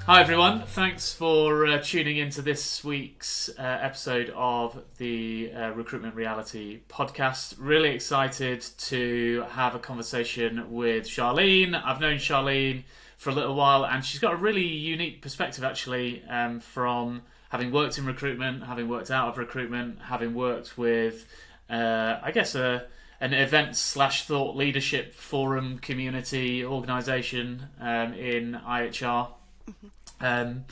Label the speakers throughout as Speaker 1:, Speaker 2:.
Speaker 1: Hi everyone, thanks for tuning into this week's episode of the Recruitment Reality podcast. Really excited to have a conversation with Charlene. I've known Charlene for a little while and she's got a really unique perspective actually, from having worked in recruitment, having worked out of recruitment, having worked with an event slash thought leadership forum community organisation in IHR. And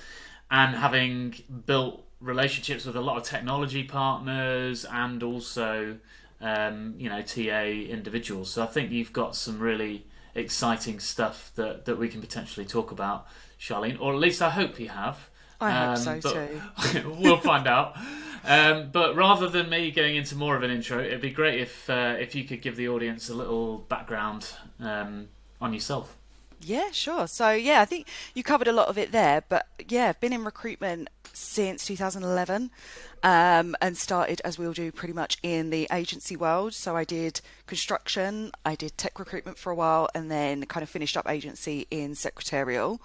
Speaker 1: having built relationships with a lot of technology partners and also, TA individuals. So I think you've got some really exciting stuff that we can potentially talk about, Charlene, or at least I hope you have.
Speaker 2: I hope so too.
Speaker 1: We'll find out. But rather than me going into more of an intro, it'd be great if you could give the audience a little background on yourself.
Speaker 2: Yeah, sure. So, yeah, I think you covered a lot of it there. But yeah, I've been in recruitment since 2011 and started, as we all do, pretty much in the agency world. So I did construction, I did tech recruitment for a while, and then kind of finished up agency in secretarial.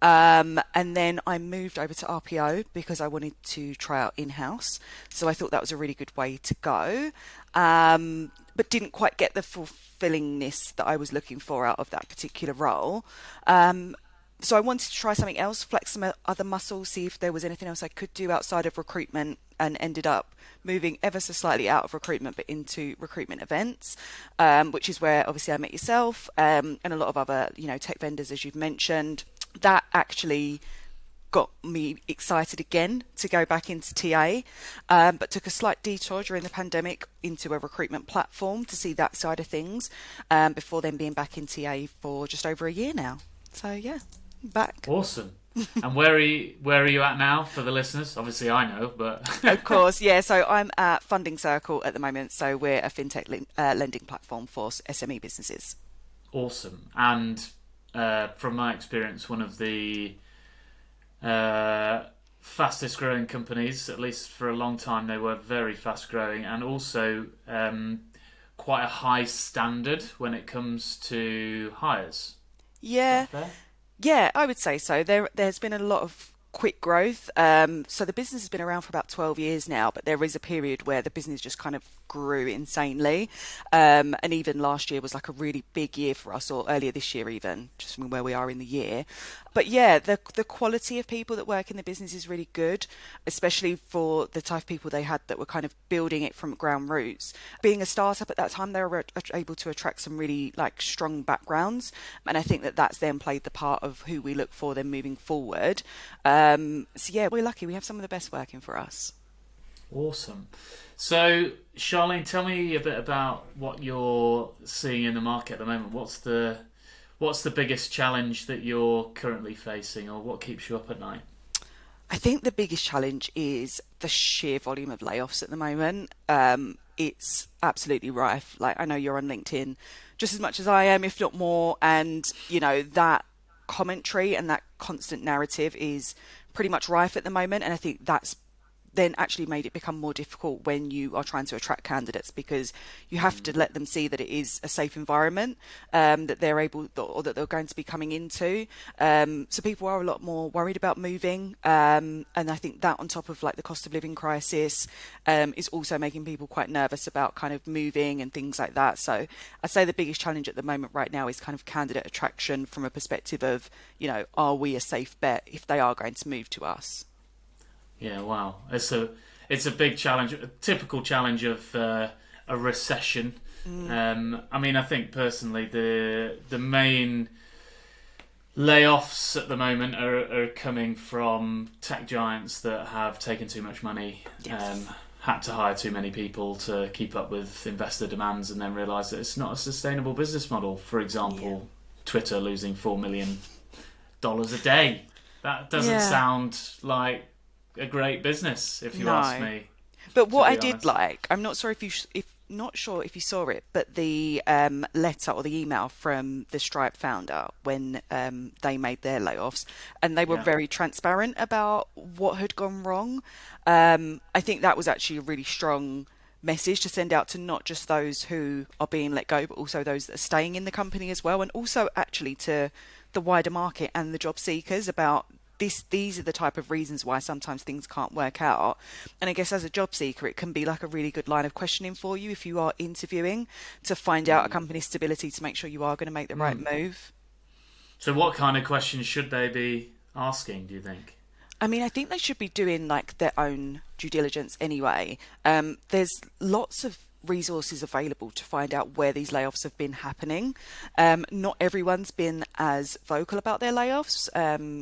Speaker 2: And then I moved over to RPO because I wanted to try out in-house. So I thought that was a really good way to go. But didn't quite get the fulfillingness that I was looking for out of that particular role. So I wanted to try something else, flex some other muscles, see if there was anything else I could do outside of recruitment, and ended up moving ever so slightly out of recruitment but into recruitment events, which is where obviously I met yourself and a lot of other tech vendors, as you've mentioned. That actually got me excited again to go back into TA, but took a slight detour during the pandemic into a recruitment platform to see that side of things, before then being back in TA for just over a year now. So yeah, back.
Speaker 1: Awesome. And where are you at now for the listeners? Obviously I know, but
Speaker 2: Of course, yeah. So I'm at Funding Circle at the moment. So we're a FinTech lending platform for SME businesses.
Speaker 1: Awesome. And from my experience, one of the fastest growing companies, at least for a long time. They were very fast growing and also quite a high standard when it comes to hires.
Speaker 2: Yeah,
Speaker 1: Is that fair?
Speaker 2: yeah, I would say so. There's been a lot of quick growth. So the business has been around for about 12 years now, but there is a period where the business just kind of grew insanely. And even last year was like a really big year for us, or earlier this year even, just from where we are in the year. But yeah, the quality of people that work in the business is really good, especially for the type of people they had that were kind of building it from ground roots. Being a startup at that time, they were able to attract some really like strong backgrounds, and I think that that's then played the part of who we look for then moving forward. So yeah, we're lucky. We have some of the best working for us.
Speaker 1: Awesome. So, Charlene, tell me a bit about what you're seeing in the market at the moment. What's the biggest challenge that you're currently facing, or what keeps you up at night?
Speaker 2: I think the biggest challenge is the sheer volume of layoffs at the moment. It's absolutely rife. Like, I know you're on LinkedIn just as much as I am, if not more. And, that commentary and that constant narrative is pretty much rife at the moment. And I think that's then actually made it become more difficult when you are trying to attract candidates, because you have to let them see that it is a safe environment, that they're able, or that they're going to be coming into. So people are a lot more worried about moving. And I think that, on top of like the cost of living crisis, is also making people quite nervous about kind of moving and things like that. So I'd say the biggest challenge at the moment right now is kind of candidate attraction from a perspective of, are we a safe bet if they are going to move to us?
Speaker 1: Yeah, wow. It's a big challenge, a typical challenge of a recession. I think personally the main layoffs at the moment are coming from tech giants that have taken too much money,
Speaker 2: Yes.
Speaker 1: had to hire too many people to keep up with investor demands, and then realise that it's not a sustainable business model. For example, Twitter losing $4 million a day. That doesn't sound like a great business, if you ask me.
Speaker 2: But what I
Speaker 1: Be
Speaker 2: did
Speaker 1: honest.
Speaker 2: like, I'm not sure if you saw it, but the letter or the email from the Stripe founder when they made their layoffs, and they were
Speaker 1: Yeah.
Speaker 2: very transparent about what had gone wrong. I think that was actually a really strong message to send out to not just those who are being let go, but also those that are staying in the company as well, and also actually to the wider market and the job seekers about these are the type of reasons why sometimes things can't work out. And I guess as a job seeker, it can be like a really good line of questioning for you if you are interviewing, to find out a company's stability, to make sure you are going to make the right move.
Speaker 1: So what kind of questions should they be asking, do you think?
Speaker 2: I mean, I think they should be doing like their own due diligence anyway. There's lots of resources available to find out where these layoffs have been happening. Not everyone's been as vocal about their layoffs.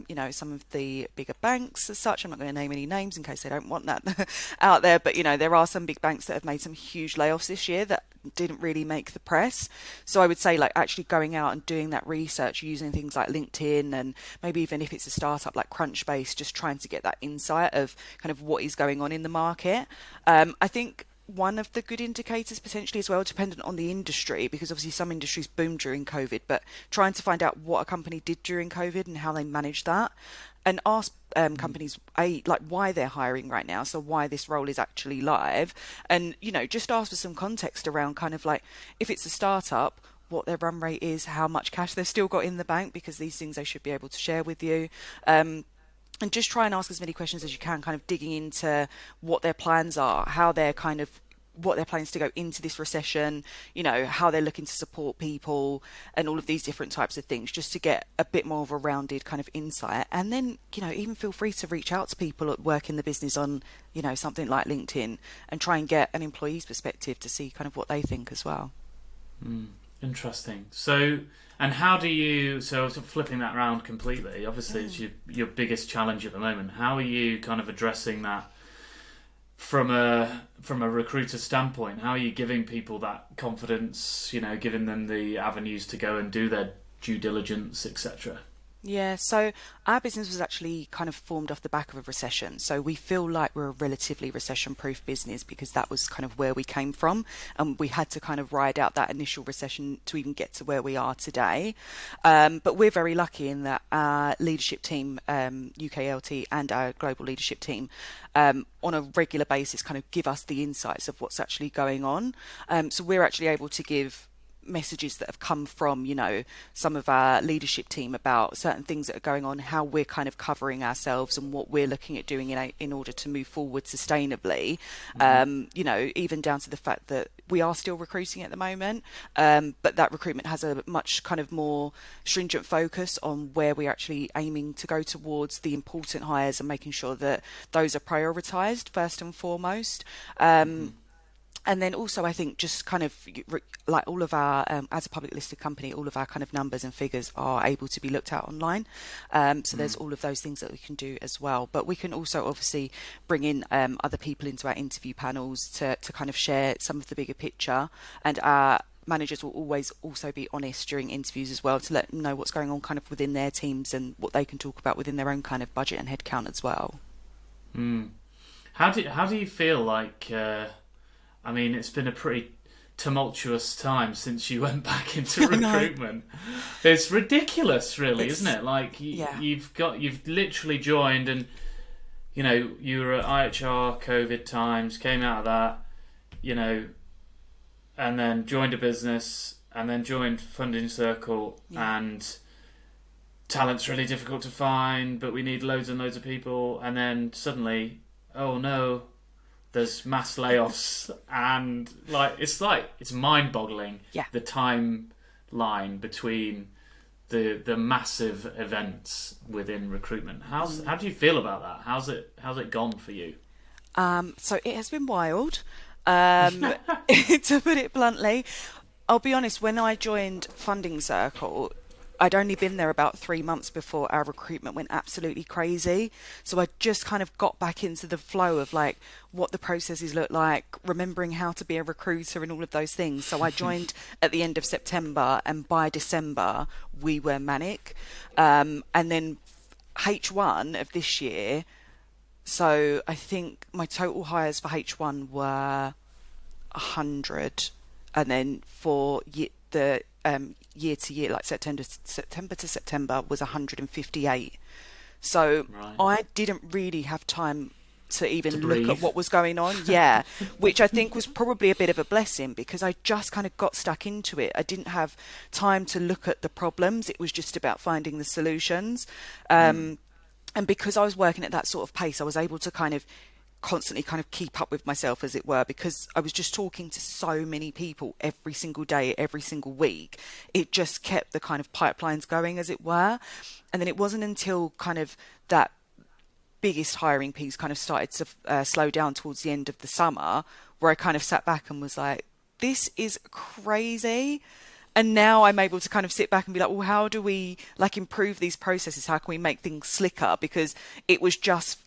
Speaker 2: You know, some of the bigger banks as such, I'm not going to name any names in case they don't want that out there, but you know, there are some big banks that have made some huge layoffs this year that didn't really make the press. So I would say like actually going out and doing that research using things like LinkedIn, and maybe even if it's a startup like Crunchbase, just trying to get that insight of kind of what is going on in the market. I think one of the good indicators potentially as well, dependent on the industry, because obviously some industries boomed during COVID, but trying to find out what a company did during COVID and how they managed that, and ask companies like why they're hiring right now, so why this role is actually live, and you know, just ask for some context around kind of like if it's a startup, what their run rate is, how much cash they've still got in the bank, because these things they should be able to share with you. And just try and ask as many questions as you can, kind of digging into what their plans are, how they're kind of what their plans to go into this recession, you know, how they're looking to support people and all of these different types of things, just to get a bit more of a rounded kind of insight. And then, you know, even feel free to reach out to people that work in the business on, you know, something like LinkedIn, and try and get an employee's perspective to see kind of what they think as well.
Speaker 1: Interesting. So, and how do you, so flipping that around completely, obviously it's your biggest challenge at the moment. How are you kind of addressing that from a recruiter standpoint? How are you giving people that confidence, you know, giving them the avenues to go and do their due diligence, etc.?
Speaker 2: Yeah, so our business was actually kind of formed off the back of a recession. So we feel like we're a relatively recession-proof business because that was kind of where we came from. And we had to kind of ride out that initial recession to even get to where we are today. But we're very lucky in that our leadership team, UKLT, and our global leadership team, on a regular basis kind of give us the insights of what's actually going on. So we're actually able to give messages that have come from, you know, some of our leadership team about certain things that are going on, how we're kind of covering ourselves and what we're looking at doing in order to move forward sustainably. You know, even down to the fact that we are still recruiting at the moment, but that recruitment has a much kind of more stringent focus on where we're actually aiming to go towards the important hires and making sure that those are prioritised first and foremost. And then also, I think just kind of like all of our, as a public listed company, all of our kind of numbers and figures are able to be looked at online. So there's all of those things that we can do as well. But we can also obviously bring in other people into our interview panels to kind of share some of the bigger picture. And our managers will always also be honest during interviews as well, to let them know what's going on kind of within their teams and what they can talk about within their own kind of budget and headcount as well.
Speaker 1: How do you feel like... I mean, it's been a pretty tumultuous time since you went back into recruitment. It's ridiculous, really, isn't it? Like, you've literally joined, and you know, you were at IHR COVID times, came out of that, you know, and then joined a business, and then joined Funding Circle, and talent's really difficult to find, but we need loads and loads of people, and then suddenly, oh no, there's mass layoffs, and it's mind-boggling, the timeline between the massive events within recruitment. How do you feel about that? How's it gone for you?
Speaker 2: So it has been wild, to put it bluntly. I'll be honest, when I joined Funding Circle, I'd only been there about 3 months before our recruitment went absolutely crazy. So I just kind of got back into the flow of like what the processes look like, remembering how to be a recruiter and all of those things. So I joined at the end of September, and by December we were manic. And then H1 of this year, so I think my total hires for H1 were 100, and then for the year to year, like September to September, was 158. So I didn't really have time to even look at what was going on. Which I think was probably a bit of a blessing, because I just kind of got stuck into it. I didn't have time to look at the problems. It was just about finding the solutions. And because I was working at that sort of pace, I was able to kind of constantly kind of keep up with myself, as it were, because I was just talking to so many people every single day, every single week. It just kept the kind of pipelines going, as it were. And then it wasn't until kind of that biggest hiring piece kind of started to slow down towards the end of the summer, where I kind of sat back and was like, this is crazy. And now I'm able to kind of sit back and be like, well, how do we like improve these processes? How can we make things slicker? Because it was just,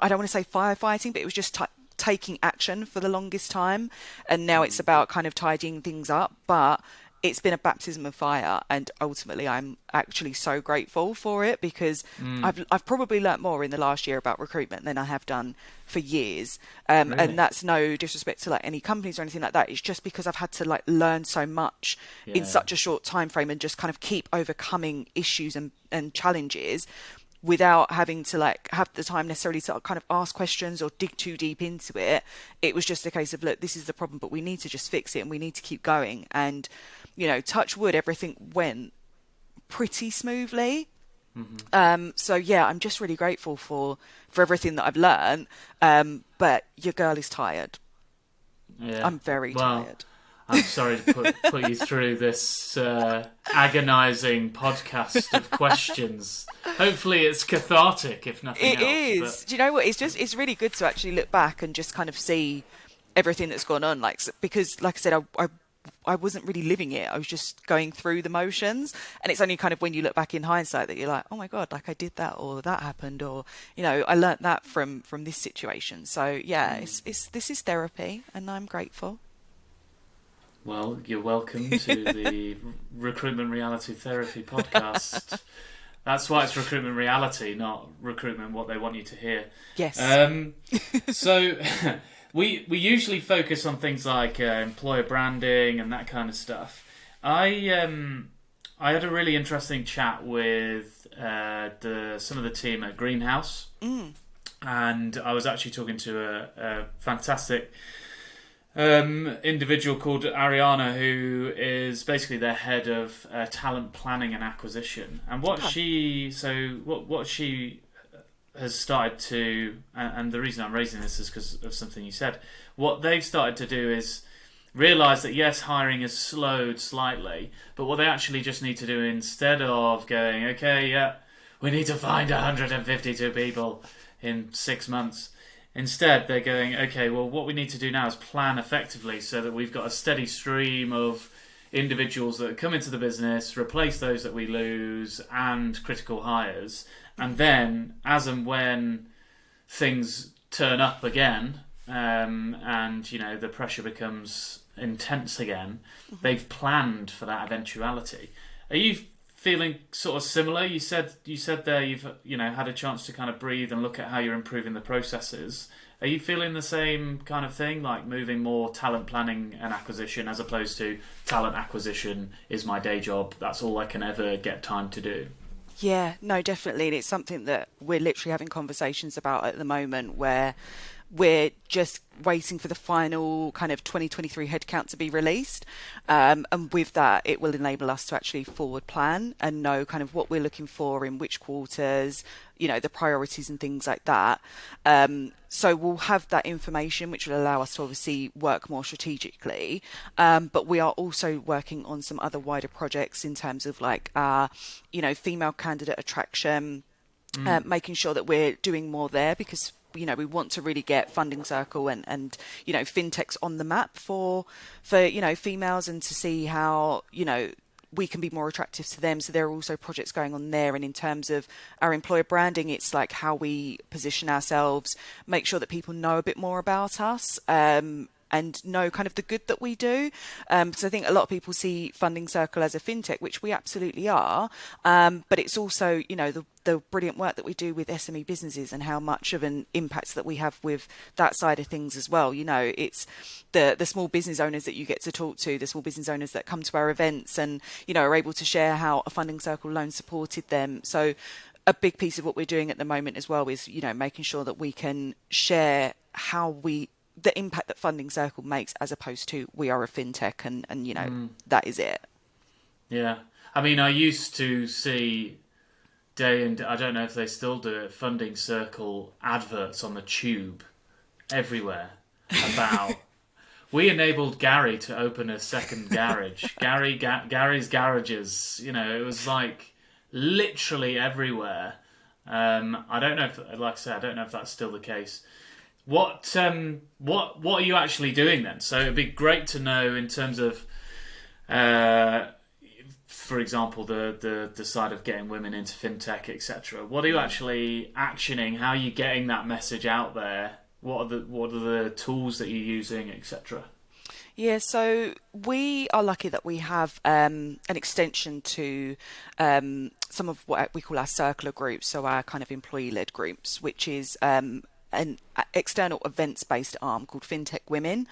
Speaker 2: I don't want to say firefighting, but it was just taking action for the longest time. And now it's about kind of tidying things up. But it's been a baptism of fire, and ultimately I'm actually so grateful for it, because I've probably learnt more in the last year about recruitment than I have done for years.
Speaker 1: Really?
Speaker 2: And that's no disrespect to like any companies or anything like that. It's just because I've had to like learn so much in such a short time frame, and just kind of keep overcoming issues and challenges without having to like have the time necessarily to kind of ask questions or dig too deep into it. It was just a case of, look, this is the problem, but we need to just fix it and we need to keep going. And, you know, touch wood, everything went pretty smoothly. So yeah, I'm just really grateful for everything that I've learned. But your girl is tired.
Speaker 1: Yeah.
Speaker 2: I'm very tired.
Speaker 1: I'm sorry to put you through this agonising podcast of questions. Hopefully it's cathartic, if nothing else.
Speaker 2: It is. Do you know what? It's really good to actually look back and just kind of see everything that's gone on. Like, because like I said, I wasn't really living it. I was just going through the motions. And it's only kind of when you look back in hindsight that you're like, oh my God, like I did that, or that happened, or, you know, I learnt that from this situation. So yeah, this is therapy, and I'm grateful.
Speaker 1: Well, you're welcome to the Recruitment Reality Therapy podcast. That's why it's Recruitment Reality, not Recruitment what they want you to hear.
Speaker 2: Yes.
Speaker 1: So we usually focus on things like employer branding and that kind of stuff. I had a really interesting chat with some of the team at Greenhouse, and I was actually talking to a fantastic individual called Ariana, who is basically their head of talent planning and acquisition. And what she has started to, and the reason I'm raising this is because of something you said. What they've started to do is realise that yes, hiring has slowed slightly, but what they actually just need to do, instead of going, okay, yeah, we need to find 152 people in 6 months. Instead, they're going, okay, well, what we need to do now is plan effectively so that we've got a steady stream of individuals that come into the business, replace those that we lose, and critical hires. And then, as and when things turn up again, and, you know, the pressure becomes intense again, they've planned for that eventuality. Are you feeling sort of similar? You said there you've, you know, had a chance to kind of breathe and look at how you're improving the processes. Are you feeling the same kind of thing, like moving more talent planning and acquisition as opposed to talent acquisition is my day job, that's all I can ever get time to do?
Speaker 2: Yeah, no, definitely. And it's something that we're literally having conversations about at the moment, where we're just waiting for the final kind of 2023 headcount to be released. And with that, it will enable us to actually forward plan and know kind of what we're looking for in which quarters, you know, the priorities and things like that. So we'll have that information, which will allow us to obviously work more strategically. But we are also working on some other wider projects in terms of like, you know, female candidate attraction, making sure that we're doing more there, because you know, we want to really get Funding Circle and you know, FinTechs on the map for you know, females, and to see how, you know, we can be more attractive to them. So there are also projects going on there. And in terms of our employer branding, it's like how we position ourselves, make sure that people know a bit more about us, and know kind of the good that we do. So I think a lot of people see Funding Circle as a fintech, which we absolutely are. But it's also, you know, the brilliant work that we do with SME businesses and how much of an impact that we have with that side of things as well. You know, it's the small business owners that you get to talk to, the small business owners that come to our events and, you know, are able to share how a Funding Circle loan supported them. So a big piece of what we're doing at the moment as well is, you know, making sure that we can share the impact that Funding Circle makes, as opposed to we are a fintech and you know, that is it.
Speaker 1: Yeah. I mean, I used to see day and I don't know if they still do it, funding circle adverts on the tube everywhere about we enabled Gary to open a second garage. Gary's garages, it was like literally everywhere. I don't know if, like I said, I don't know if that's still the case. What are you actually doing then? So it'd be great to know in terms of, for example, the side of getting women into FinTech, etc. What are you actually actioning? How are you getting that message out there? What are the tools that you're using, etc.?
Speaker 2: Yeah, so we are lucky that we have an extension to some of what we call our circular groups, so our kind of employee-led groups, which is an external events-based arm called FinTech Women.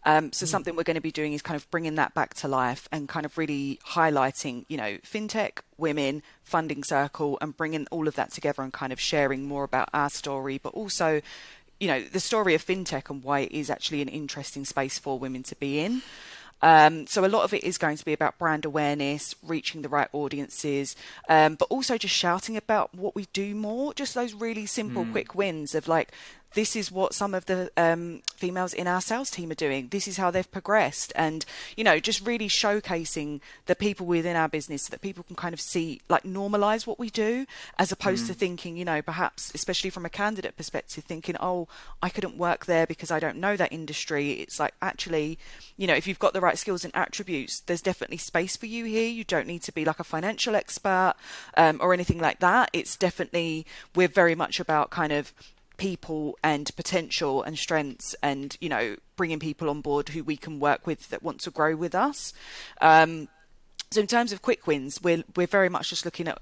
Speaker 2: So something we're going to be doing is kind of bringing that back to life and kind of really highlighting, FinTech, women, funding circle, and bringing all of that together and kind of sharing more about our story, but also the story of FinTech and why it is actually an interesting space for women to be in. So a lot of it is going to be about brand awareness, reaching the right audiences, but also just shouting about what we do more, just those really simple, quick wins of like, this is what some of the females in our sales team are doing. This is how they've progressed. And, just really showcasing the people within our business so that people can kind of see, like, normalize what we do, as opposed to thinking, perhaps, especially from a candidate perspective, thinking, oh, I couldn't work there because I don't know that industry. It's like, actually, if you've got the right skills and attributes, there's definitely space for you here. You don't need to be like a financial expert or anything like that. It's definitely, we're very much about kind of people and potential and strengths and bringing people on board who we can work with that want to grow with us. So in terms of quick wins, we're very much just looking at,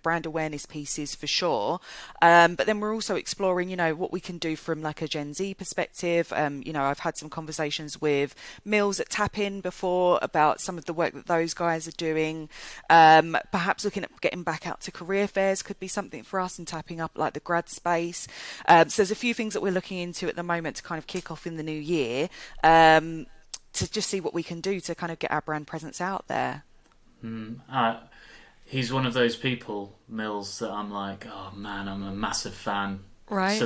Speaker 2: brand awareness pieces for sure. But then we're also exploring, what we can do from like a Gen Z perspective. I've had some conversations with Mills at Tap In before about some of the work that those guys are doing. Perhaps looking at getting back out to career fairs could be something for us and tapping up like the grad space. So there's a few things that we're looking into at the moment to kind of kick off in the new year, to just see what we can do to kind of get our brand presence out there.
Speaker 1: He's one of those people, Mills, that I'm like, oh man, I'm a massive fan.
Speaker 2: Right.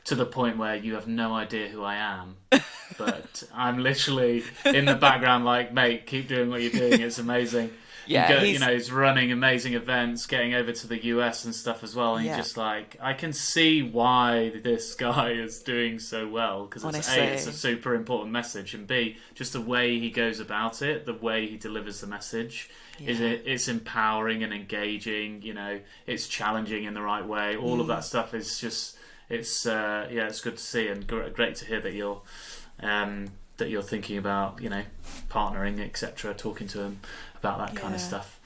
Speaker 1: To the point where you have no idea who I am, but I'm literally in the background like, mate, keep doing what you're doing. It's amazing.
Speaker 2: Yeah,
Speaker 1: he's running amazing events, getting over to the US and stuff as well. And you're just like, I can see why this guy is doing so well, because it's a super important message, and B, just the way he goes about it, the way he delivers the message. It's empowering and engaging, it's challenging in the right way. All of that stuff is just, it's good to see, and great to hear that you're thinking about, partnering, etc., talking to him about that kind of stuff.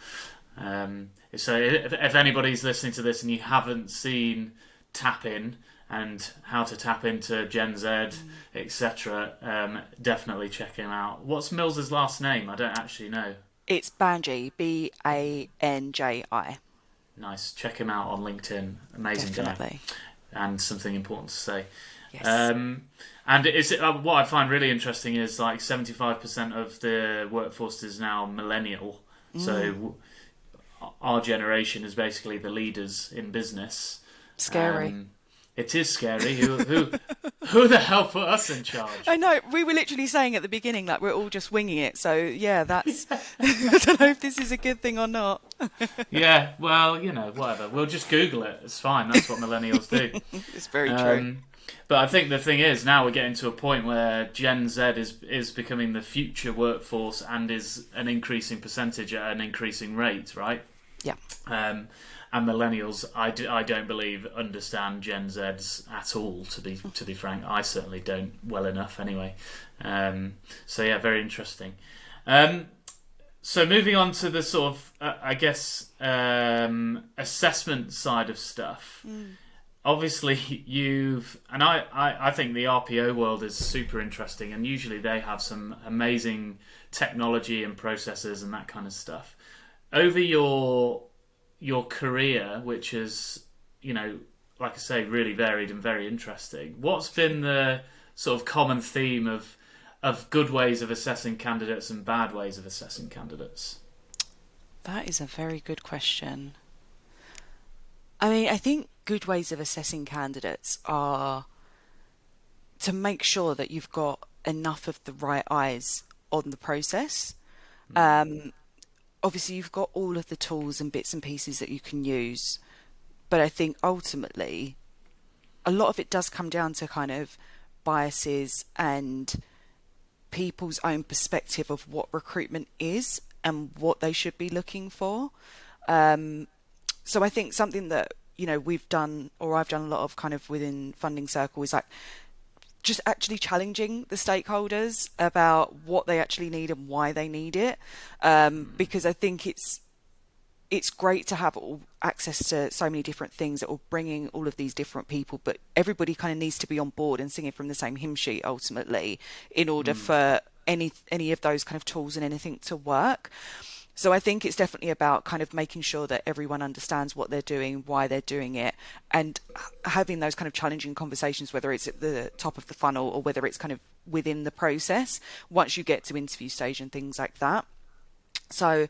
Speaker 1: So if anybody's listening to this and you haven't seen Tap In and how to tap into Gen Z, etc., definitely check him out. What's Mills's last name? I don't actually know.
Speaker 2: It's Banji, Banji.
Speaker 1: Nice. Check him out on LinkedIn. Amazing
Speaker 2: Definitely.
Speaker 1: guy. And something important to say.
Speaker 2: Yes.
Speaker 1: And what I find really interesting is like 75% of the workforce is now millennial. So our generation is basically the leaders in business.
Speaker 2: Scary.
Speaker 1: It is scary. Who the hell put us in charge?
Speaker 2: I know. We were literally saying at the beginning that we're all just winging it. So yeah, that's. I don't know if this is a good thing or not.
Speaker 1: Yeah. Well, whatever. We'll just Google it. It's fine. That's what millennials do.
Speaker 2: It's very true.
Speaker 1: But I think the thing is, now we're getting to a point where Gen Z is becoming the future workforce and is an increasing percentage at an increasing rate, right?
Speaker 2: Yeah.
Speaker 1: And millennials, I don't believe understand Gen Zs at all. To be frank, I certainly don't well enough anyway. So yeah, very interesting. So moving on to the sort of assessment side of stuff. Obviously, I think the RPO world is super interesting, and usually they have some amazing technology and processes and that kind of stuff. Over your career, which is, like I say, really varied and very interesting, what's been the sort of common theme of good ways of assessing candidates and bad ways of assessing candidates?
Speaker 2: That is a very good question. I mean, I think good ways of assessing candidates are to make sure that you've got enough of the right eyes on the process. Um, Obviously, you've got all of the tools and bits and pieces that you can use, but I think ultimately a lot of it does come down to kind of biases and people's own perspective of what recruitment is and what they should be looking for. So I think something that, we've done, or I've done a lot of kind of within funding circle, is like just actually challenging the stakeholders about what they actually need and why they need it. Because I think it's great to have all access to so many different things that will bring in all of these different people, but everybody kind of needs to be on board and singing from the same hymn sheet ultimately in order for any of those kind of tools and anything to work. So I think it's definitely about kind of making sure that everyone understands what they're doing, why they're doing it, and having those kind of challenging conversations, whether it's at the top of the funnel or whether it's kind of within the process once you get to interview stage and things like that. So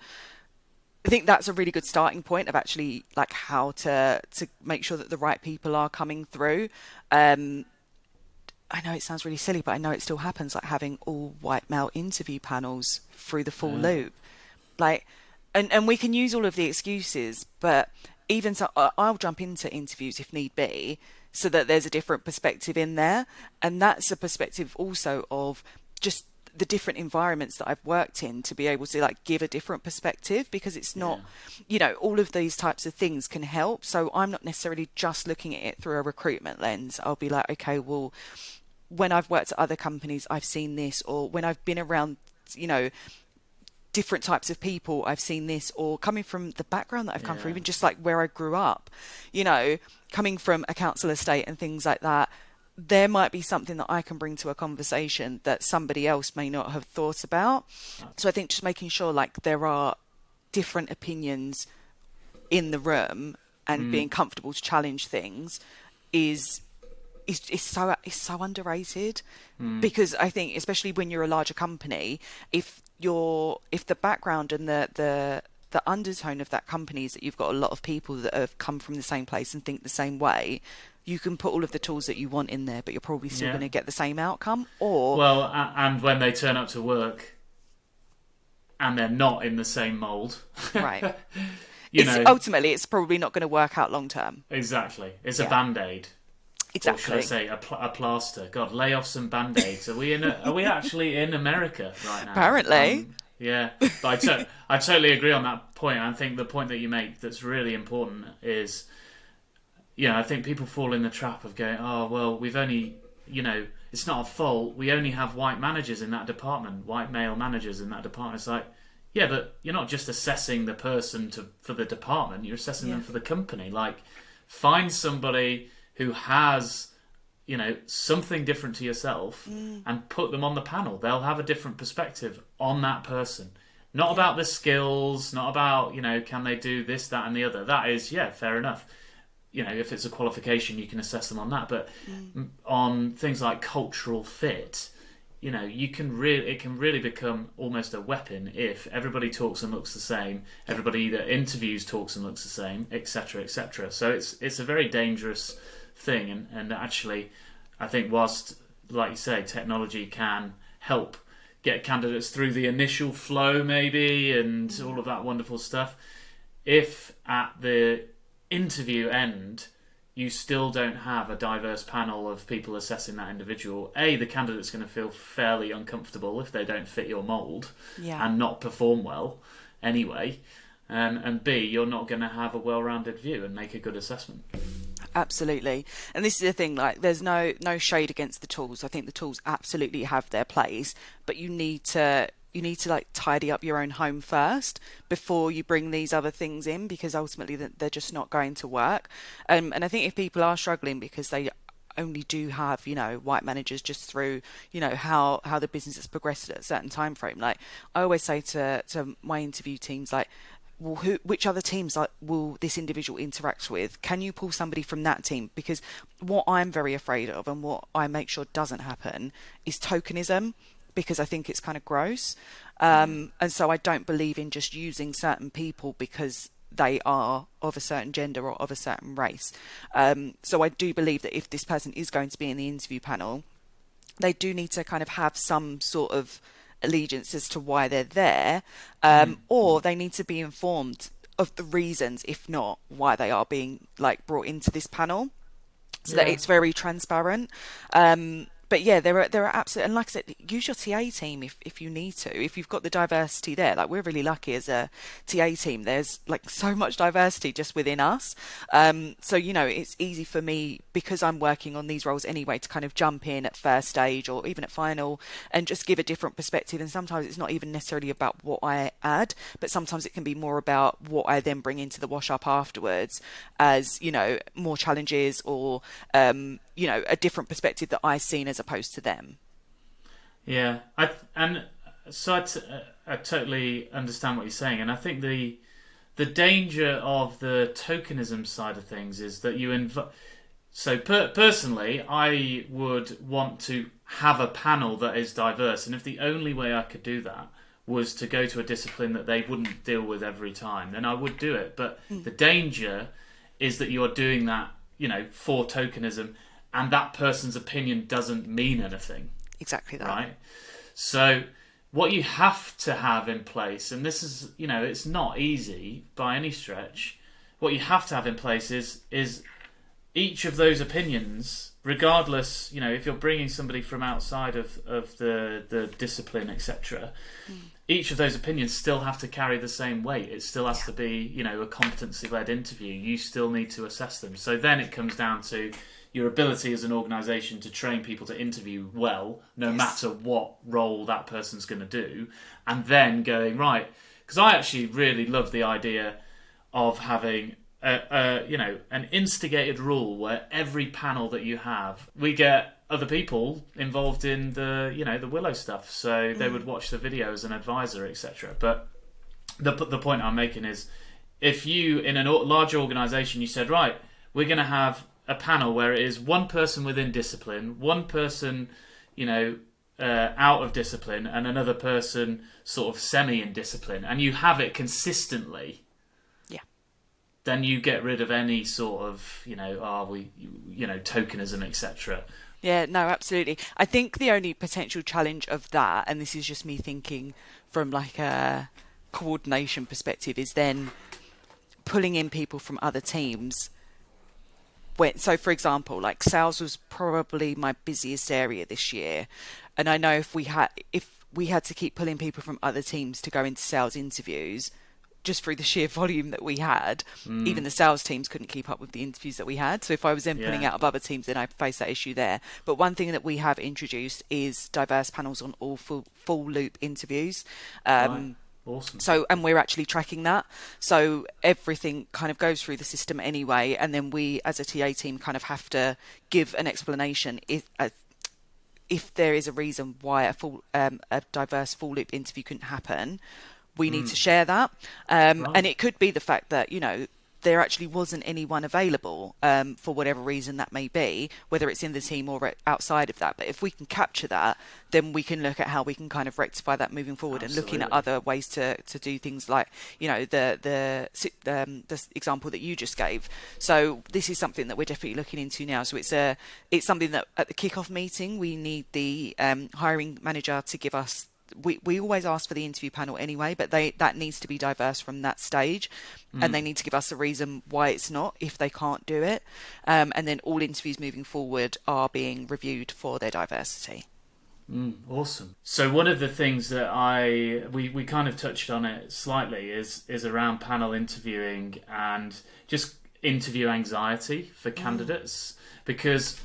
Speaker 2: I think that's a really good starting point of actually like how to make sure that the right people are coming through. I know it sounds really silly, but I know it still happens, like having all white male interview panels through the full loop. Like, and we can use all of the excuses, but even so, I'll jump into interviews if need be, so that there's a different perspective in there. And that's a perspective also of just the different environments that I've worked in, to be able to like give a different perspective, because it's not, all of these types of things can help. So I'm not necessarily just looking at it through a recruitment lens. I'll be like, okay, well, when I've worked at other companies, I've seen this, or when I've been around, different types of people, I've seen this, or coming from the background that I've come from, even just like where I grew up, coming from a council estate and things like that, there might be something that I can bring to a conversation that somebody else may not have thought about. So I think just making sure like there are different opinions in the room and being comfortable to challenge things is so underrated. Because I think especially when you're a larger company, if the background and the undertone of that company is that you've got a lot of people that have come from the same place and think the same way, you can put all of the tools that you want in there, but you're probably still going to get the same outcome. Or
Speaker 1: and when they turn up to work and they're not in the same mold,
Speaker 2: right? Ultimately, it's probably not going to work out long term.
Speaker 1: Exactly, it's a band-aid.
Speaker 2: Exactly.
Speaker 1: Or should I say a plaster? God, layoffs and band-aids. Are we actually in America right now?
Speaker 2: Apparently.
Speaker 1: Yeah, but I totally agree on that point. I think the point that you make that's really important is, I think people fall in the trap of going, oh, well, we've only, it's not our fault. We only have white managers in that department, white male managers in that department. It's like, yeah, but you're not just assessing the person for the department. You're assessing them for the company. Like, find somebody who has, something different to yourself and put them on the panel. They'll have a different perspective on that person. Not about the skills, not about, can they do this, that and the other. That is, fair enough. If it's a qualification, you can assess them on that. But on things like cultural fit, it can really become almost a weapon if everybody talks and looks the same, everybody that interviews talks and looks the same, etc., etc. So it's a very dangerous thing, and actually I think whilst, like you say, technology can help get candidates through the initial flow maybe and all of that wonderful stuff, if at the interview end you still don't have a diverse panel of people assessing that individual, the candidate's going to feel fairly uncomfortable if they don't fit your mould and not perform well anyway, and B, you're not going to have a well-rounded view and make a good assessment.
Speaker 2: Absolutely. And this is the thing, like, there's no shade against the tools. I think the tools absolutely have their place, but you need to like tidy up your own home first before you bring these other things in, because ultimately they're just not going to work. And I think if people are struggling because they only do have, white managers just through, how the business has progressed at a certain time frame, like I always say to my interview teams, like, well, which other teams will this individual interact with? Can you pull somebody from that team? Because what I'm very afraid of, and what I make sure doesn't happen, is tokenism, because I think it's kind of gross. And so I don't believe in just using certain people because they are of a certain gender or of a certain race. So I do believe that if this person is going to be in the interview panel, they do need to kind of have some sort of allegiance as to why they're there, or they need to be informed of the reasons, if not why they are being like brought into this panel, so that it's very transparent. But yeah, there are absolute, and like I said, use your TA team if you need to. If you've got the diversity there, like we're really lucky as a TA team. There's like so much diversity just within us. So you know, it's easy for me because I'm working on these roles anyway to kind of jump in at first stage or even at final and just give a different perspective. And sometimes it's not even necessarily about what I add, but sometimes it can be more about what I then bring into the wash up afterwards, as you know, more challenges or you know, a different perspective that I've seen as opposed to them.
Speaker 1: Yeah, I totally understand what you're saying, and I think the danger of the tokenism side of things is that you personally, I would want to have a panel that is diverse, and if the only way I could do that was to go to a discipline that they wouldn't deal with every time, then I would do it. But the danger is that you're doing that, you know, for tokenism, and that person's opinion doesn't mean anything.
Speaker 2: Exactly that.
Speaker 1: Right? So what you have to have in place, and this is, you know, it's not easy by any stretch, what you have to have in place is each of those opinions, regardless, you know, if you're bringing somebody from outside of the discipline, etc., each of those opinions still have to carry the same weight. It still has to be, you know, a competency-led interview. You still need to assess them. So then it comes down to your ability as an organisation to train people to interview well, no matter what role that person's going to do, and then going, right, because I actually really love the idea of having an instigated rule where every panel that you have, we get other people involved in the, you know, the Willow stuff, so they would watch the video as an advisor, etc. But the point I'm making is, if you, in a larger organisation, you said, right, we're going to have a panel where it is one person within discipline, one person, you know, out of discipline, and another person sort of semi in discipline, and you have it consistently, then you get rid of any sort of, you know, tokenism, etc.
Speaker 2: Yeah, no, absolutely. I think the only potential challenge of that, and this is just me thinking from like a coordination perspective, is then pulling in people from other teams. So, for example, like sales was probably my busiest area this year, and I know if we had to keep pulling people from other teams to go into sales interviews, just through the sheer volume that we had, even the sales teams couldn't keep up with the interviews that we had. So if I was then pulling out of other teams, then I'd face that issue there. But one thing that we have introduced is diverse panels on all full loop interviews.
Speaker 1: Right. Awesome.
Speaker 2: So, and we're actually tracking that. So everything kind of goes through the system anyway. And then we, as a TA team, kind of have to give an explanation if there is a reason why a diverse full loop interview couldn't happen. We need to share that. And it could be the fact that, you know, there actually wasn't anyone available for whatever reason that may be, whether it's in the team or outside of that. But if we can capture that, then we can look at how we can kind of rectify that moving forward. Absolutely. And looking at other ways to do things like, you know, the example that you just gave. So this is something that we're definitely looking into now. So it's something that at the kickoff meeting, we need the hiring manager to give us. We always ask for the interview panel anyway, but that needs to be diverse from that stage, and they need to give us a reason why it's not, if they can't do it, and then all interviews moving forward are being reviewed for their diversity.
Speaker 1: Awesome. So one of the things that we kind of touched on it slightly is around panel interviewing and just interview anxiety for candidates, because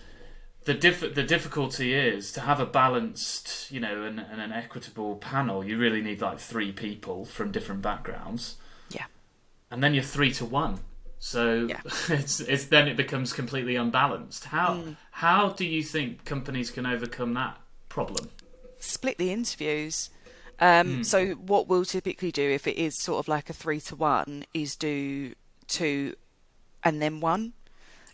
Speaker 1: the difficulty is to have a balanced, you know, and an equitable panel. You really need like 3 people from different backgrounds. Yeah. And then you're 3 to 1. So it's then it becomes completely unbalanced. How do you think companies can overcome that problem?
Speaker 2: Split the interviews. So what we'll typically do if it is sort of like a 3 to 1 is do 2 and then 1.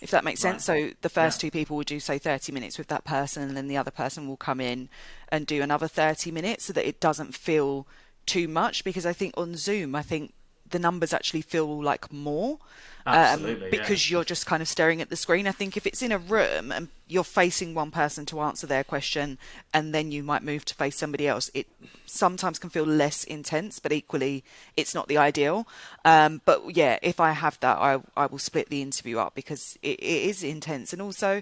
Speaker 2: If that makes sense. So the first 2 people will do, say, 30 minutes with that person, and then the other person will come in and do another 30 minutes so that it doesn't feel too much. Because I think on Zoom, the numbers actually feel like more.
Speaker 1: Absolutely, yeah.
Speaker 2: Because you're just kind of staring at the screen. I think if it's in a room and you're facing one person to answer their question and then you might move to face somebody else, it sometimes can feel less intense, but equally it's not the ideal. But yeah, if I have that, I will split the interview up because it is intense. And also,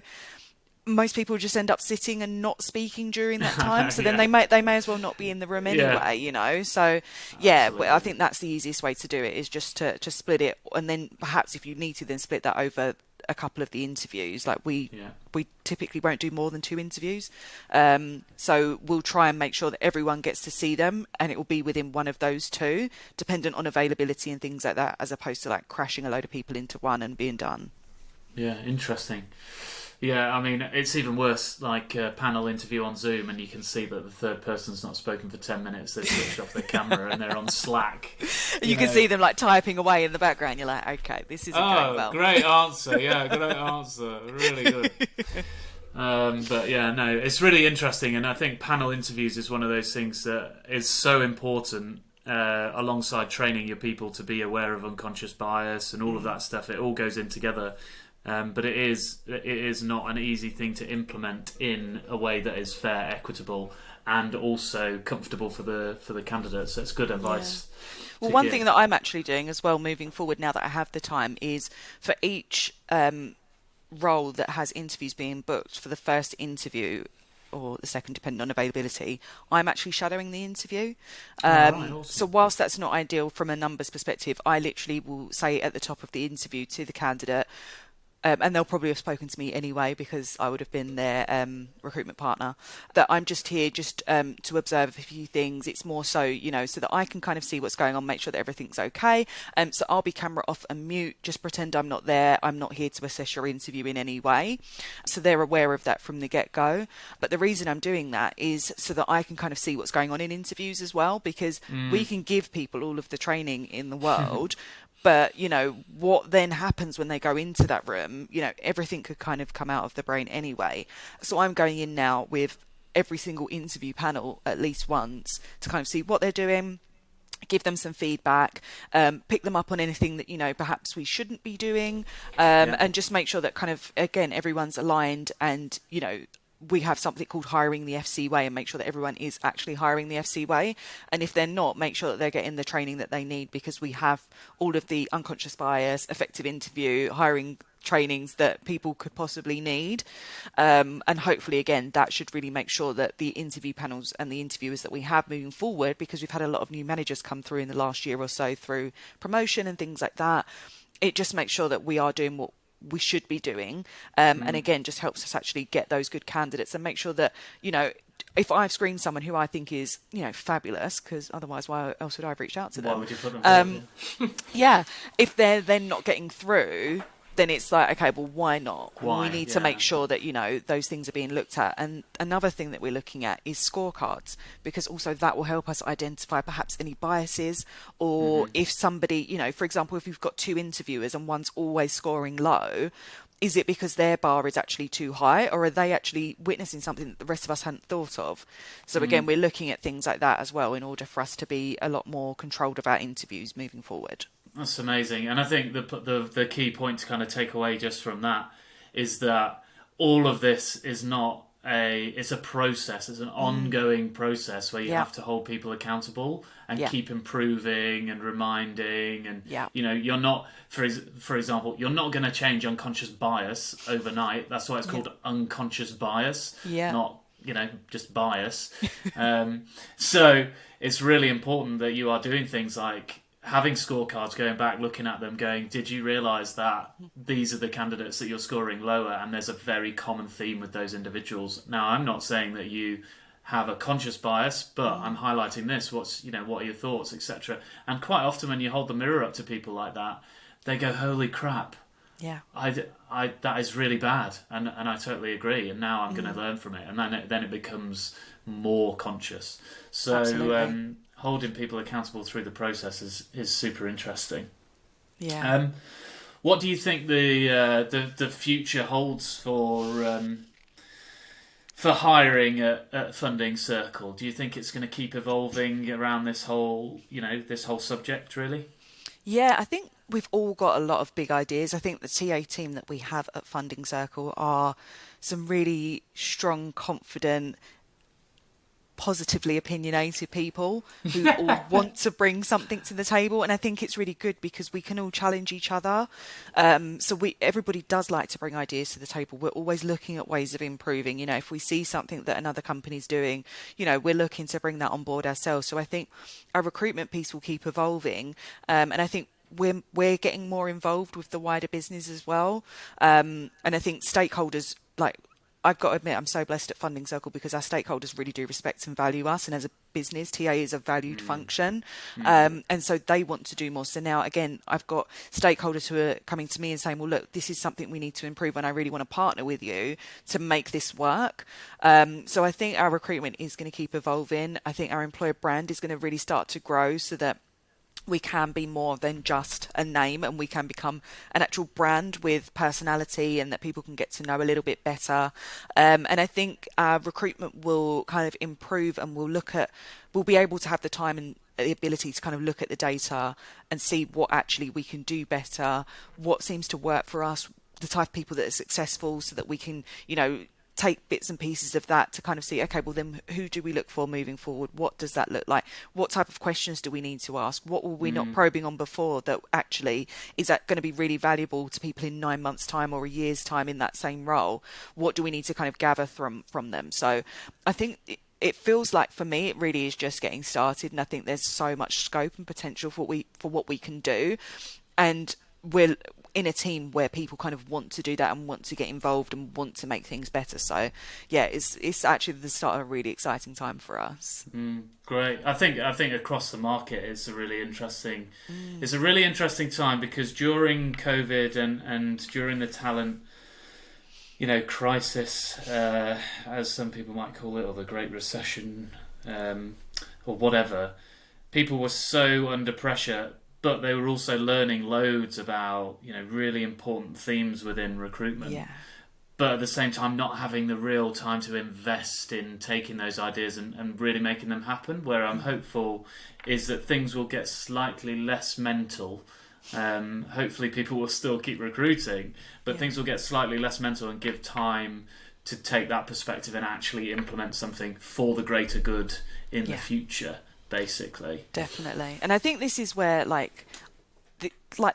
Speaker 2: most people just end up sitting and not speaking during that time, so then
Speaker 1: Yeah.
Speaker 2: they may as well not be in the room
Speaker 1: Yeah,
Speaker 2: anyway, you know. So yeah, but I
Speaker 1: absolutely.
Speaker 2: think that's the easiest way to do it, is just to split it, and then perhaps if you need to, then split that over a couple of the interviews. Like
Speaker 1: Yeah.
Speaker 2: we typically won't do more than 2 interviews, so we'll try and make sure that everyone gets to see them, and it will be within one of those two, dependent on availability and things like that, as opposed to like crashing a load of people into one and being done.
Speaker 1: Yeah, interesting. Yeah, I mean, it's even worse, like a panel interview on Zoom, and you can see that the third person's not spoken for 10 minutes. They've switched off their camera and they're on Slack.
Speaker 2: You can see them like typing away in the background. You're like, okay, this isn't going
Speaker 1: Oh,
Speaker 2: well.
Speaker 1: great answer. Yeah, great answer. Really good. But yeah, no, it's really interesting. And I think panel interviews is one of those things that is so important, alongside training your people to be aware of unconscious bias and all of that stuff. It all goes in together. But it is not an easy thing to implement in a way that is fair, equitable, and also comfortable for the candidates. So it's good advice.
Speaker 2: Well,
Speaker 1: To
Speaker 2: one
Speaker 1: give.
Speaker 2: thing that I'm actually doing as well moving forward, now that I have the time, is for each role that has interviews being booked, for the first interview or the second, depending on availability, I'm actually shadowing the interview.
Speaker 1: All right,
Speaker 2: So
Speaker 1: awesome.
Speaker 2: whilst that's not ideal from a numbers perspective, I literally will say at the top of the interview to the candidate, and they'll probably have spoken to me anyway because I would have been their recruitment partner, that I'm just here just to observe a few things. It's more so, you know, so that I can kind of see what's going on, make sure that everything's okay. So I'll be camera off and mute, just pretend I'm not there. I'm not here to assess your interview in any way. So they're aware of that from the get-go. But the reason I'm doing that is so that I can kind of see what's going on in interviews as well, because we can give people all of the training in the world, but, you know, what then happens when they go into that room, you know, everything could kind of come out of the brain anyway. So I'm going in now with every single interview panel at least once to kind of see what they're doing, give them some feedback, pick them up on anything that, you know, perhaps we shouldn't be doing,
Speaker 1: Yeah.
Speaker 2: and just make sure that kind of, again, everyone's aligned and, you know, we have something called hiring the FC way, and make sure that everyone is actually hiring the FC way. And if they're not, make sure that they're getting the training that they need, because we have all of the unconscious bias, effective interview, hiring trainings that people could possibly need. And hopefully, again, that should really make sure that the interview panels and the interviewers that we have moving forward, because we've had a lot of new managers come through in the last year or so through promotion and things like that, it just makes sure that we are doing what we should be doing, and again just helps us actually get those good candidates and make sure that, you know, if I've screened someone who I think is, you know, fabulous, because otherwise why else would I have reached out to
Speaker 1: Why
Speaker 2: them?
Speaker 1: would you put them forward?
Speaker 2: Yeah, if they're then not getting through, then it's like, okay, well, why not? We
Speaker 1: Why?
Speaker 2: need to
Speaker 1: Yeah.
Speaker 2: make sure that, you know, those things are being looked at. And another thing that we're looking at is scorecards, because also that will help us identify perhaps any biases, or if somebody, you know, for example, if you've got two interviewers and one's always scoring low, is it because their bar is actually too high, or are they actually witnessing something that the rest of us hadn't thought of? So again, we're looking at things like that as well in order for us to be a lot more controlled of our interviews moving forward.
Speaker 1: That's amazing, and I think the key point to kind of take away just from that is that all of this is not it's a process. It's an ongoing process where you
Speaker 2: Yeah.
Speaker 1: have to hold people accountable and
Speaker 2: Yeah.
Speaker 1: keep improving and reminding. And
Speaker 2: Yeah.
Speaker 1: you know, you're not, for example, you're not going to change unconscious bias overnight. That's why it's called unconscious bias,
Speaker 2: Yeah.
Speaker 1: not, you know, just bias. So it's really important that you are doing things like having scorecards, going back, looking at them, going, did you realise that these are the candidates that you're scoring lower? And there's a very common theme with those individuals. Now, I'm not saying that you have a conscious bias, but I'm highlighting this. What are your thoughts, etc. And quite often when you hold the mirror up to people like that, they go, holy crap.
Speaker 2: Yeah.
Speaker 1: That is really bad, and I totally agree. And now I'm going to learn from it, and then it becomes more conscious. So
Speaker 2: Absolutely.
Speaker 1: holding people accountable through the process is super interesting.
Speaker 2: Yeah.
Speaker 1: What do you think the future holds for hiring at Funding Circle? Do you think it's going to keep evolving around this whole subject, really?
Speaker 2: Yeah, I think we've all got a lot of big ideas. I think the TA team that we have at Funding Circle are some really strong, confident, positively opinionated people who all want to bring something to the table, and I think it's really good because we can all challenge each other. So everybody does like to bring ideas to the table. We're always looking at ways of improving. If we see something that another company's doing, we're looking to bring that on board ourselves. So I think our recruitment piece will keep evolving, and I think we're getting more involved with the wider business as well. And I think stakeholders, like, I've got to admit, I'm so blessed at Funding Circle because our stakeholders really do respect and value us. And as a business, TA is a valued function. And so they want to do more. So now, again, I've got stakeholders who are coming to me and saying, well, look, this is something we need to improve and I really want to partner with you to make this work. So I think our recruitment is going to keep evolving. I think our employer brand is going to really start to grow so that we can be more than just a name and we can become an actual brand with personality and that people can get to know a little bit better. And I think recruitment will kind of improve and we'll be able to have the time and the ability to kind of look at the data and see what actually we can do better, what seems to work for us, the type of people that are successful so that we can, take bits and pieces of that to kind of see, okay, well then who do we look for moving forward? What does that look like? What type of questions do we need to ask? What were we not probing on before that actually is that going to be really valuable to people in 9 months' time or a year's time in that same role? What do we need to kind of gather from them? So I think it feels like for me, it really is just getting started. And I think there's so much scope and potential for what we can do. And we're in a team where people kind of want to do that and want to get involved and want to make things better. So yeah, it's actually the start of a really exciting time for us.
Speaker 1: Great. I think across the market it's a really interesting time because during COVID and during the talent crisis, as some people might call it, or the Great Recession, or whatever, people were so under pressure. But they were also learning loads about, really important themes within recruitment.
Speaker 2: Yeah.
Speaker 1: But at the same time, not having the real time to invest in taking those ideas and really making them happen. Where I'm hopeful is that things will get slightly less mental. Hopefully people will still keep recruiting, but things will get slightly less mental and give time to take that perspective and actually implement something for the greater good in the future. Basically,
Speaker 2: definitely. And I think this is where the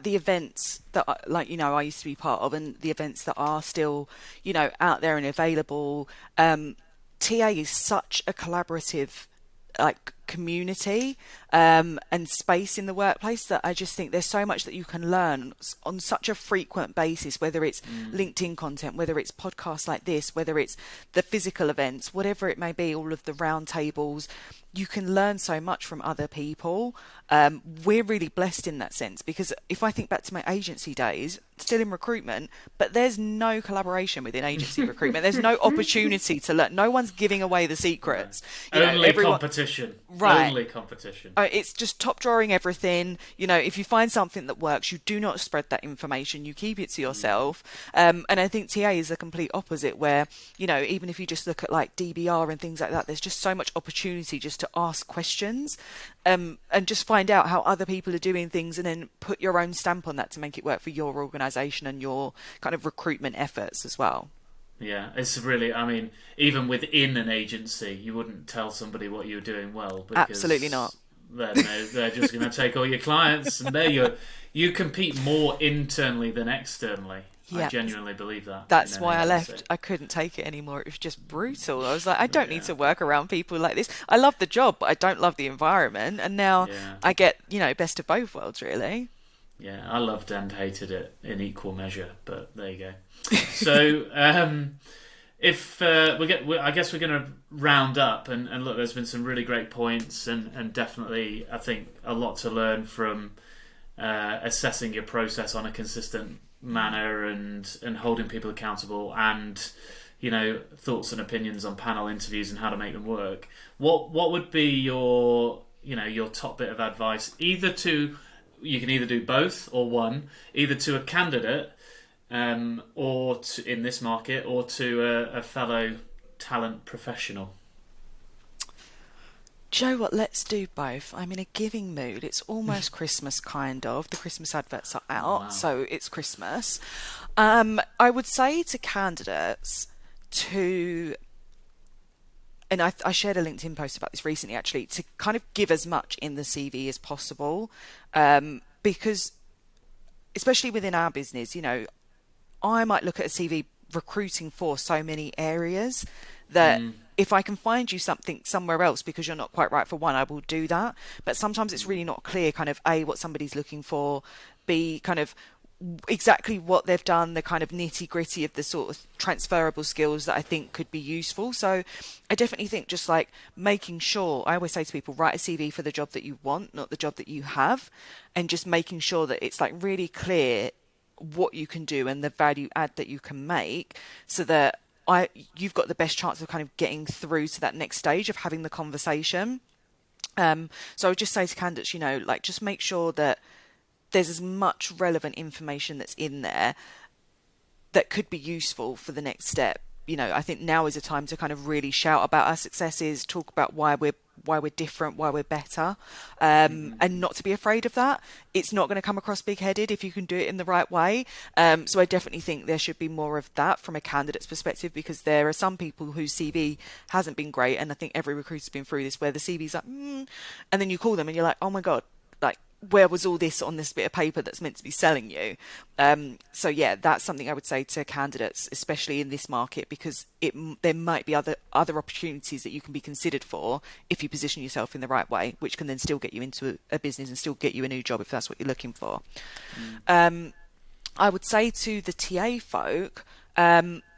Speaker 2: events that I used to be part of and the events that are still out there and available, TA is such a collaborative community and space in the workplace that I just think there's so much that you can learn on such a frequent basis, whether it's LinkedIn content, whether it's podcasts like this, whether it's the physical events, whatever it may be, all of the round tables. You can learn so much from other people. We're really blessed in that sense because if I think back to my agency days, still in recruitment, but there's no collaboration within agency recruitment. There's no opportunity to learn. No one's giving away the secrets.
Speaker 1: Only competition.
Speaker 2: Right.
Speaker 1: Only competition.
Speaker 2: It's just top drawing everything. If you find something that works, you do not spread that information. You keep it to yourself. And I think TA is the complete opposite where, even if you just look at like DBR and things like that, there's just so much opportunity just to ask questions and just find out how other people are doing things and then put your own stamp on that to make it work for your organisation and your kind of recruitment efforts as well.
Speaker 1: Yeah, it's really, even within an agency, you wouldn't tell somebody what you were doing well. Because
Speaker 2: absolutely not.
Speaker 1: They're just going to take all your clients and you compete more internally than externally. Yeah. I genuinely believe that.
Speaker 2: That's why I left. I couldn't take it anymore. It was just brutal. I was like, I don't need to work around people like this. I love the job, but I don't love the environment. And now I get, best of both worlds, really.
Speaker 1: Yeah, I loved and hated it in equal measure, but there you go. So, I guess we're going to round up and look. There's been some really great points, and definitely, I think a lot to learn from assessing your process on a consistent manner and holding people accountable, and thoughts and opinions on panel interviews and how to make them work. What would be your top bit of advice, you can either do both or one, either to a candidate or in this market, or to a fellow talent professional?
Speaker 2: Do you know what? Let's do both. I'm in a giving mood. It's almost Christmas, kind of. The Christmas adverts are out,
Speaker 1: Wow.
Speaker 2: so it's Christmas. I would say to candidates to, and I shared a LinkedIn post about this recently actually, to kind of give as much in the CV as possible, because especially within our business, I might look at a CV recruiting for so many areas that if I can find you something somewhere else because you're not quite right for one, I will do that. But sometimes it's really not clear kind of A, what somebody's looking for, B, kind of exactly what they've done, the kind of nitty gritty of the sort of transferable skills that I think could be useful. So I definitely think just like making sure, I always say to people, write a CV for the job that you want, not the job that you have, and just making sure that it's like really clear what you can do and the value add that you can make, so that you've got the best chance of kind of getting through to that next stage of having the conversation. So I would just say to candidates, like just make sure that there's as much relevant information that's in there that could be useful for the next step. I think now is a time to kind of really shout about our successes, talk about why we're different, why we're better, and not to be afraid of that. It's not going to come across big-headed if you can do it in the right way. So I definitely think there should be more of that from a candidate's perspective, because there are some people whose CV hasn't been great, and I think every recruiter's been through this, where the CV's like, and then you call them and you're like, oh my God, like, where was all this on this bit of paper that's meant to be selling you? So yeah, that's something I would say to candidates, especially in this market, because there might be other opportunities that you can be considered for if you position yourself in the right way, which can then still get you into a business and still get you a new job if that's what you're looking for. I would say to the TA folk,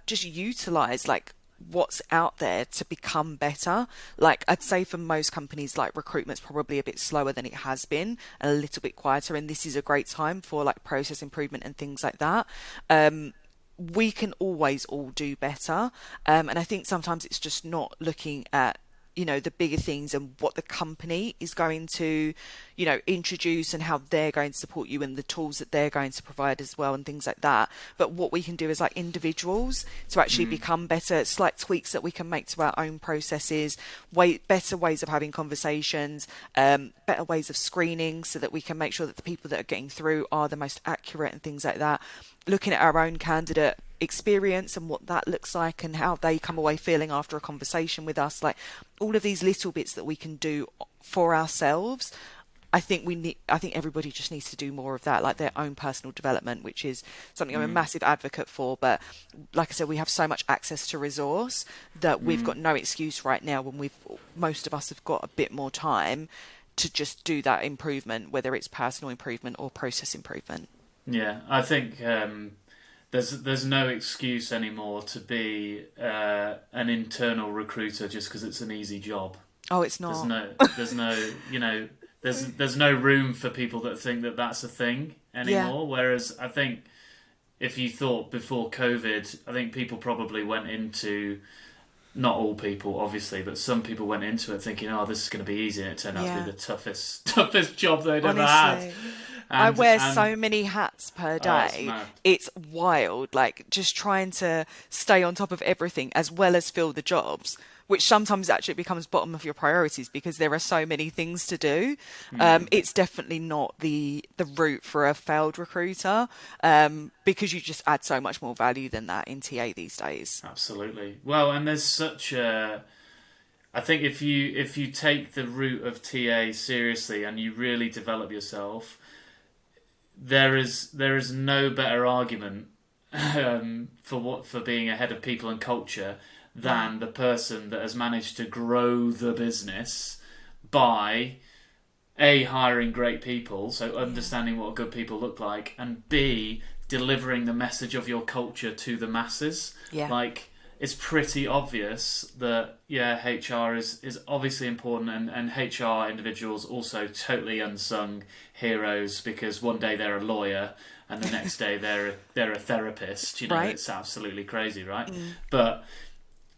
Speaker 2: just utilize like what's out there to become better. Like I'd say for most companies, like recruitment's probably a bit slower than it has been, and a little bit quieter, and this is a great time for like process improvement and things like that. We can always all do better, and I think sometimes it's just not looking at the bigger things and what the company is going to introduce and how they're going to support you and the tools that they're going to provide as well and things like that. But what we can do as like individuals to actually become better, slight tweaks that we can make to our own processes, better ways of having conversations, better ways of screening, so that we can make sure that the people that are getting through are the most accurate and things like that. Looking at our own candidate experience and what that looks like and how they come away feeling after a conversation with us, like all of these little bits that we can do for ourselves. I think everybody just needs to do more of that, like their own personal development, which is something I'm a massive advocate for. But like I said, we have so much access to resource that we've got no excuse right now, when most of us have got a bit more time to just do that improvement, whether it's personal improvement or process improvement.
Speaker 1: Yeah, I think there's no excuse anymore to be an internal recruiter just because it's an easy job.
Speaker 2: Oh, it's not.
Speaker 1: There's no room for people that think that that's a thing anymore.
Speaker 2: Yeah.
Speaker 1: Whereas I think if you thought before COVID, I think people probably went into, not all people obviously, but some people went into it thinking, oh, this is going to be easy, and it turned out to be the toughest job they'd ever had.
Speaker 2: I wear so many hats per day.
Speaker 1: Oh,
Speaker 2: it's wild. Like just trying to stay on top of everything as well as fill the jobs, which sometimes actually becomes bottom of your priorities because there are so many things to do. It's definitely not the route for a failed recruiter, because you just add so much more value than that in TA these days.
Speaker 1: Absolutely. Well, and there's such a... I think if you take the route of TA seriously and you really develop yourself, there is no better argument for being a head of people and culture than the person that has managed to grow the business by A, hiring great people, so understanding what good people look like, and B, delivering the message of your culture to the masses.
Speaker 2: Yeah.
Speaker 1: Like, it's pretty obvious that, HR is obviously important, and HR individuals also totally unsung heroes, because one day they're a lawyer and the next day they're a therapist.
Speaker 2: Right.
Speaker 1: It's absolutely crazy, right? But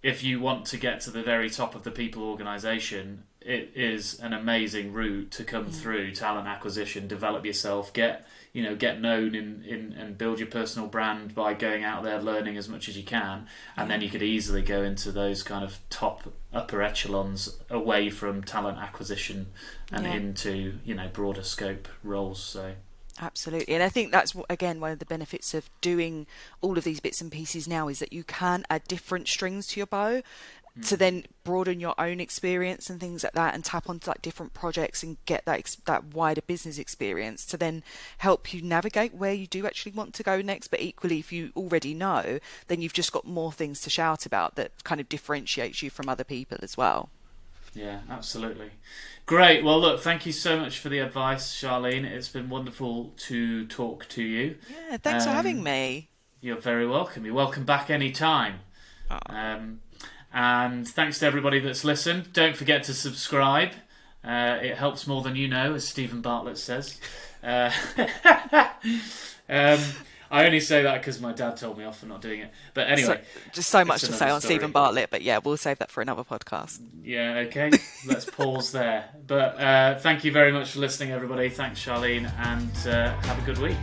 Speaker 1: if you want to get to the very top of the people organisation, it is an amazing route to come through talent acquisition, develop yourself, get get known and build your personal brand by going out there learning as much as you can, and then you could easily go into those kind of upper echelons away from talent acquisition and into broader scope roles. So
Speaker 2: absolutely. And I think that's, again, one of the benefits of doing all of these bits and pieces now, is that you can add different strings to your bow to then broaden your own experience and things like that, and tap onto like different projects and get that wider business experience to then help you navigate where you do actually want to go next. But equally, if you already know, then you've just got more things to shout about that kind of differentiates you from other people as well.
Speaker 1: Yeah, absolutely. Great. Well, look, thank you so much for the advice, Charlene. It's been wonderful to talk to you.
Speaker 2: Yeah, thanks for having me.
Speaker 1: You're very welcome. You're welcome back anytime. And thanks to everybody that's listened. Don't forget to subscribe. It helps more than you know, as Stephen Bartlett says. I only say that because my dad told me off for not doing it. But anyway.
Speaker 2: Just so much to say on
Speaker 1: story.
Speaker 2: Stephen Bartlett, but yeah, we'll save that for another podcast.
Speaker 1: Yeah, okay. Let's pause there. But thank you very much for listening, everybody. Thanks, Charlene, and have a good week.